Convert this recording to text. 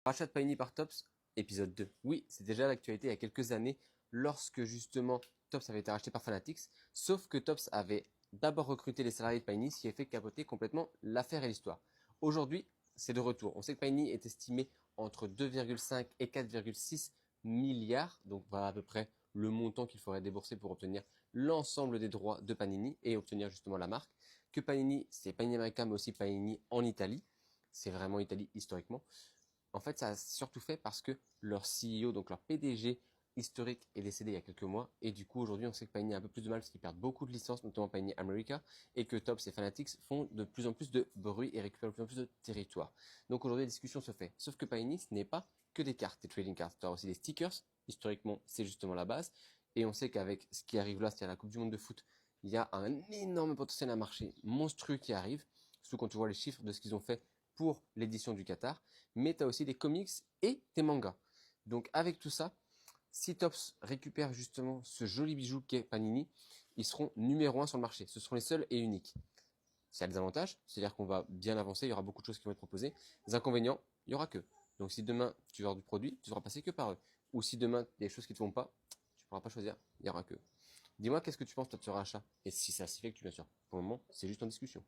Rachat de Panini par Topps, épisode 2. Oui, c'est déjà l'actualité il y a quelques années lorsque justement Topps avait été racheté par Fanatics, sauf que Topps avait d'abord recruté les salariés de Panini, ce qui a fait capoter complètement l'affaire et l'histoire. Aujourd'hui, c'est de retour. On sait que Panini est estimé entre 2,5 et 4,6 milliards, donc voilà à peu près le montant qu'il faudrait débourser pour obtenir l'ensemble des droits de Panini et obtenir justement la marque. Que Panini, c'est Panini America, mais aussi Panini en Italie. C'est vraiment Italie historiquement. En fait, ça a surtout fait parce que leur CEO, donc leur PDG historique, est décédé il y a quelques mois. Et du coup, aujourd'hui, on sait que Panini a un peu plus de mal parce qu'ils perdent beaucoup de licences, notamment Panini America, et que Topps et Fanatics font de plus en plus de bruit et récupèrent de plus en plus de territoire. Donc aujourd'hui, la discussion se fait. Sauf que Panini, ce n'est pas que des cartes, des trading cards. Tu as aussi des stickers. Historiquement, c'est justement la base. Et on sait qu'avec ce qui arrive là, c'est-à-dire la Coupe du Monde de foot, il y a un énorme potentiel à marché monstrueux qui arrive. Surtout quand tu vois les chiffres de ce qu'ils ont fait pour l'édition du Qatar, mais tu as aussi des comics et des mangas. Donc avec tout ça, si Topps récupère justement ce joli bijou qu'est Panini, ils seront numéro 1 sur le marché. Ce seront les seuls et uniques. Ça a des avantages, c'est-à-dire qu'on va bien avancer, il y aura beaucoup de choses qui vont être proposées. Les inconvénients, il y aura que. Donc si demain tu veux avoir du produit, tu ne seras passé que par eux. Ou si demain il y a des choses qui ne te vont pas, tu ne pourras pas choisir, il y aura que. Dis-moi qu'est-ce que tu penses toi de ce rachat et si ça s'effectue bien sûr. Pour le moment, c'est juste en discussion.